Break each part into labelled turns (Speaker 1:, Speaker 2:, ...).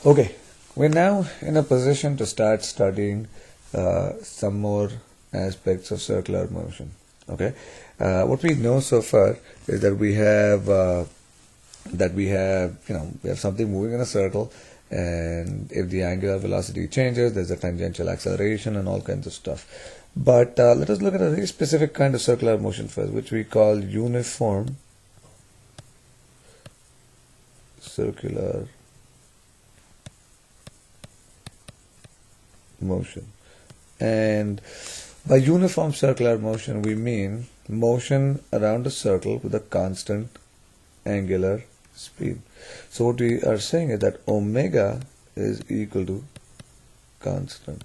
Speaker 1: Okay, we're now in a position to start studying some more aspects of circular motion. Okay, what we know so far is that we have something moving in a circle, and if the angular velocity changes, there's a tangential acceleration and all kinds of stuff. But let us look at a very specific kind of circular motion first, which we call uniform circular motion. And by uniform circular motion, we mean motion around a circle with a constant angular speed. So what we are saying is that omega is equal to constant.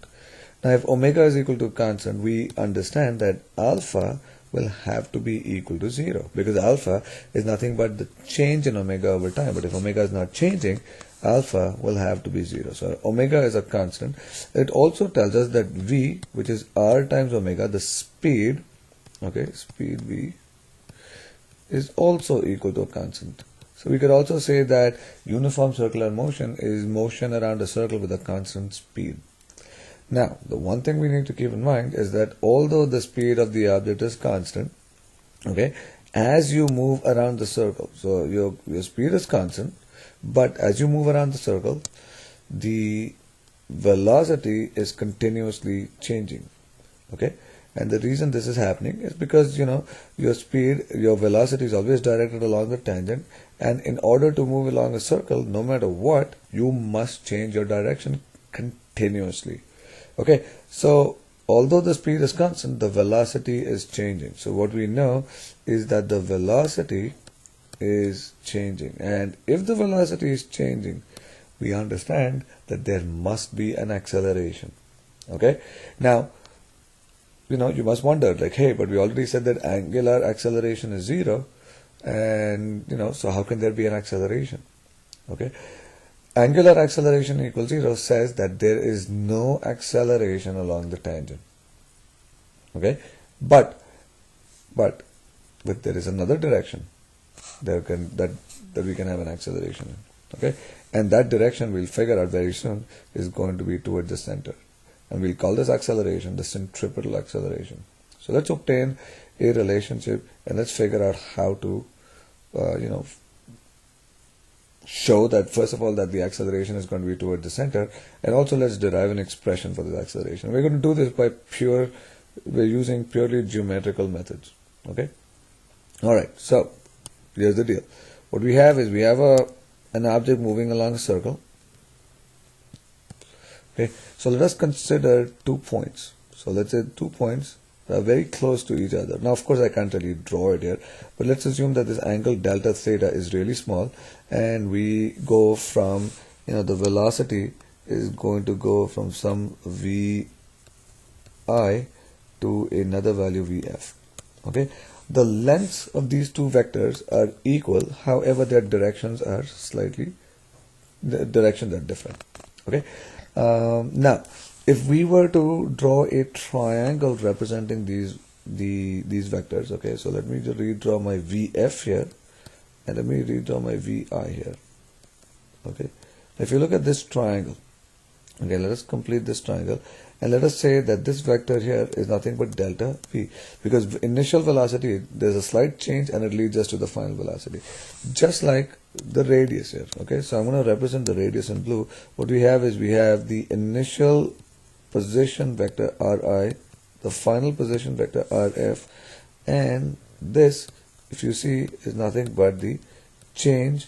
Speaker 1: Now if omega is equal to constant, we understand that alpha will have to be equal to 0, because alpha is nothing but the change in omega over time. But if omega is not changing, alpha will have to be 0. So omega is a constant. It also tells us that v, which is r times omega, the speed, speed v, is also equal to a constant. So we could also say that uniform circular motion is motion around a circle with a constant speed. Now, the one thing we need to keep in mind is that although the speed of the object is constant, as you move around the circle, so your speed is constant, but as you move around the circle, the velocity is continuously changing. And the reason this is happening is because your velocity is always directed along the tangent, and in order to move along a circle, no matter what, you must change your direction continuously. So although the speed is constant, the velocity is changing. So what we know is that the velocity is changing, and if the velocity is changing, we understand that there must be an acceleration. Now, you must wonder, like, hey, but we already said that angular acceleration is 0, and so how can there be an acceleration? Angular acceleration equals 0 says that there is no acceleration along the tangent. But there is another direction that we can have an acceleration in. And that direction, we'll figure out very soon, is going to be towards the center, and we'll call this acceleration the centripetal acceleration. So let's obtain a relationship, and let's figure out how to show that, first of all, that the acceleration is going to be toward the center, and also let's derive an expression for this acceleration. We're going to do this by we're using purely geometrical methods. Alright, so here's the deal. What we have is, we have an object moving along a circle. So let us consider 2 points. So let's say 2 points are very close to each other. Now, of course, I can't really draw it here, but let's assume that this angle delta theta is really small, and we go from, the velocity is going to go from some vi to another value vf. The lengths of these two vectors are equal, however their directions are different. Now, if we were to draw a triangle representing these vectors, so let me just redraw my VF here, and let me redraw my VI here. If you look at this triangle, let us complete this triangle, and let us say that this vector here is nothing but delta V, because initial velocity, there's a slight change and it leads us to the final velocity, just like the radius here. So I'm going to represent the radius in blue. What we have is, we have the initial position vector Ri, the final position vector Rf, and this, if you see, is nothing but the change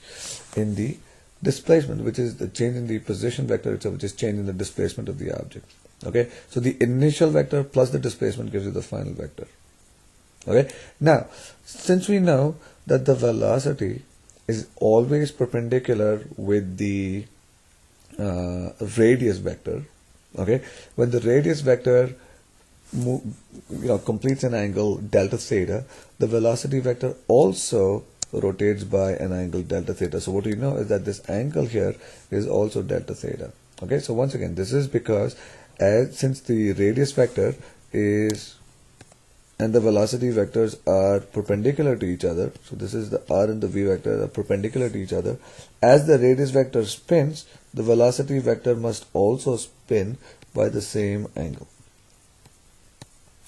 Speaker 1: in the displacement, which is the change in the position vector itself, which is change in the displacement of the object. So the initial vector plus the displacement gives you the final vector. Now, since we know that the velocity is always perpendicular with the radius vector, when the radius vector completes an angle delta theta, the velocity vector also rotates by an angle delta theta. So what we know is that this angle here is also delta theta. So once again, this is because since the radius vector is and the velocity vectors are perpendicular to each other, so this is the r and the v vector are perpendicular to each other, as the radius vector spins, the velocity vector must also spin by the same angle.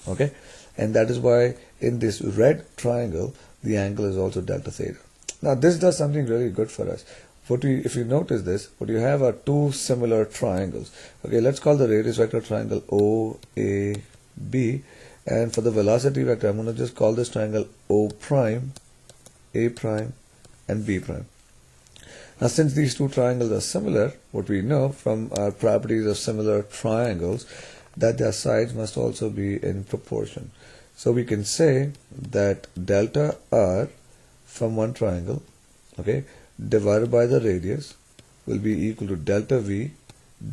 Speaker 1: Okay, and that is why in this red triangle the angle is also delta theta. Now this does something really good for us. If you notice this, what you have are two similar triangles. Okay, let's call the radius vector triangle OAB, and for the velocity vector I'm going to just call this triangle O prime, A prime and B prime. Now since these two triangles are similar, what we know from our properties of similar triangles, that their sides must also be in proportion. So we can say that delta r from one triangle, okay, divided by the radius will be equal to delta v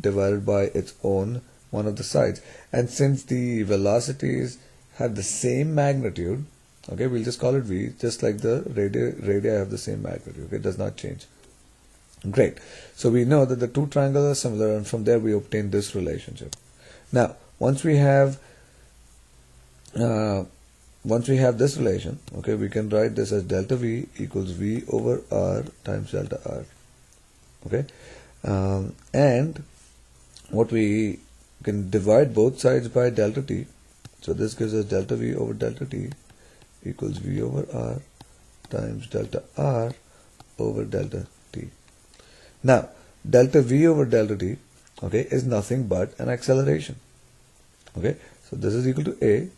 Speaker 1: divided by its own one of the sides. And since the velocities have the same magnitude, okay, we'll just call it v, just like the radii have the same magnitude. Okay, it does not change. Great. So we know that the two triangles are similar, and from there we obtain this relationship. Now, once we have this relation, okay, we can write this as delta v equals v over r times delta r. Okay, and what we can divide both sides by delta t. So this gives us delta v over delta t equals v over r times delta r over delta t. Now, delta v over delta t, okay, is nothing but an acceleration. Okay, so this is equal to a,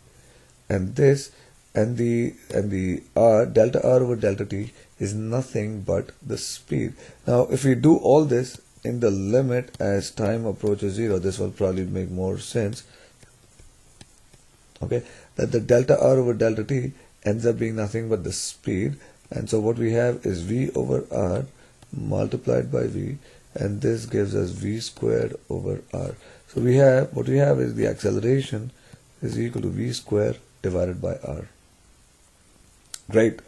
Speaker 1: and this and the r, delta r over delta t is nothing but the speed. Now if we do all this in the limit as time approaches 0, this will probably make more sense. Okay, that the delta r over delta t ends up being nothing but the speed, and so what we have is v over r multiplied by v, and this gives us v squared over r. So what we have is the acceleration is equal to v squared divided by r. Great.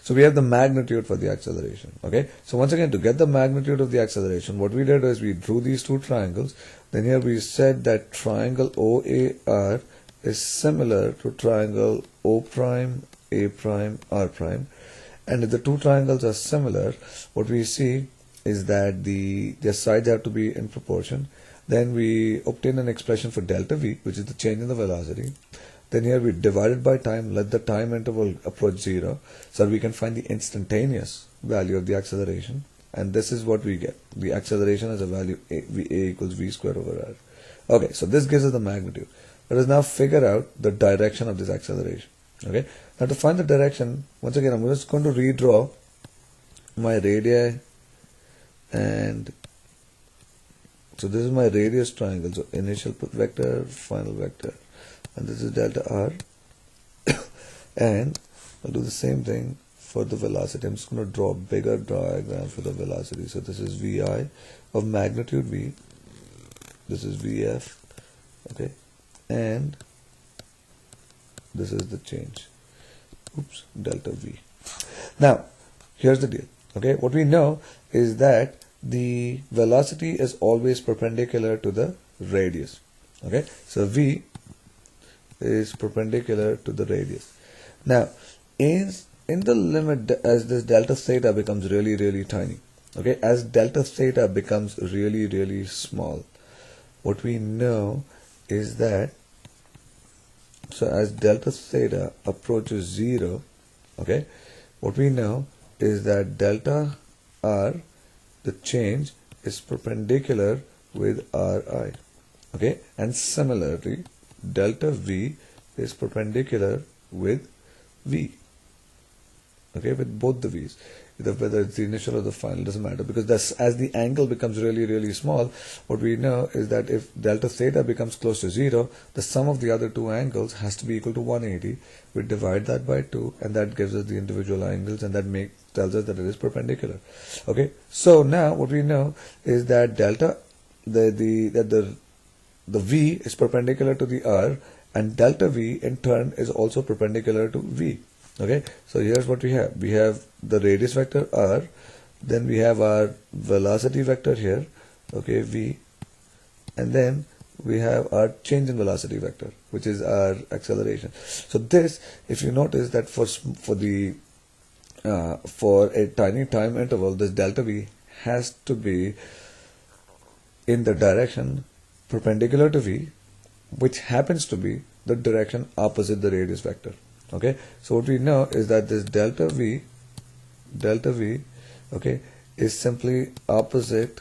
Speaker 1: So we have the magnitude for the acceleration. Okay, so once again, to get the magnitude of the acceleration, what we did is we drew these two triangles. Then here we said that triangle OAR is similar to triangle O prime, A prime, R prime. And if the two triangles are similar, what we see is that their sides have to be in proportion. Then we obtain an expression for delta v, which is the change in the velocity. Then here we divide it by time, let the time interval approach 0, so that we can find the instantaneous value of the acceleration. And this is what we get. The acceleration has a value a equals v squared over r. Okay, so this gives us the magnitude. Let us now figure out the direction of this acceleration. Okay, now to find the direction, once again I'm just going to redraw my radii, and so this is my radius triangle. So initial vector, final vector, and this is delta r. And I'll do the same thing for the velocity. I'm just going to draw a bigger diagram for the velocity. So this is vi of magnitude v, this is vf, okay, and this is the change, oops, delta v. Now here's the deal. Okay, what we know is that the velocity is always perpendicular to the radius. Okay, so v is perpendicular to the radius. Now in the limit, as this delta theta becomes really tiny, okay, as delta theta becomes really small, what we know is that, so as delta theta approaches 0, okay, what we know is that delta r, the change, is perpendicular with ri. Okay, and similarly delta v is perpendicular with v. Okay, with both the v's, whether it's the initial or the final, doesn't matter, because that's, as the angle becomes really small, what we know is that if delta theta becomes close to 0, the sum of the other two angles has to be equal to 180. We divide that by 2, and that gives us the individual angles, and that tells us that it is perpendicular. Okay, so now what we know is that the v is perpendicular to the r, and delta v in turn is also perpendicular to v. Okay, so here's what we have. We have the radius vector r, then we have our velocity vector here, okay, v, and then we have our change in velocity vector, which is our acceleration. So this, if you notice that for a tiny time interval, this delta v has to be in the direction perpendicular to v, which happens to be the direction opposite the radius vector. Okay, so what we know is that this delta v, okay, is simply opposite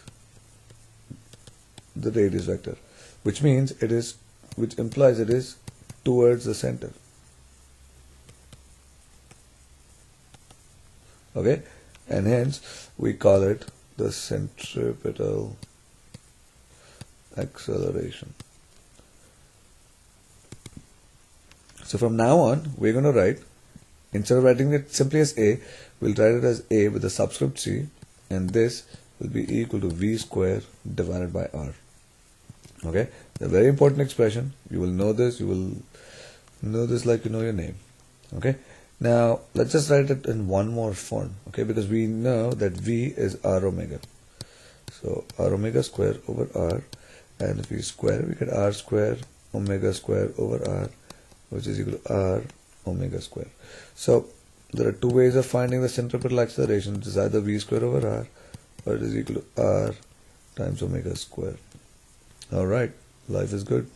Speaker 1: the radius vector, which implies it is towards the center. Okay, and hence we call it the centripetal acceleration. So from now on, we're going to write, instead of writing it simply as A, we'll write it as A with a subscript C, and this will be equal to V square divided by R. Okay, a very important expression. You will know this. You will know this like you know your name. Okay, now let's just write it in one more form. Okay, because we know that V is R omega. So R omega square over R, and if we square, we get R square omega square over R, which is equal to R omega square. So there are two ways of finding the centripetal acceleration. It is either V square over R, or it is equal to R times omega square. Alright, life is good.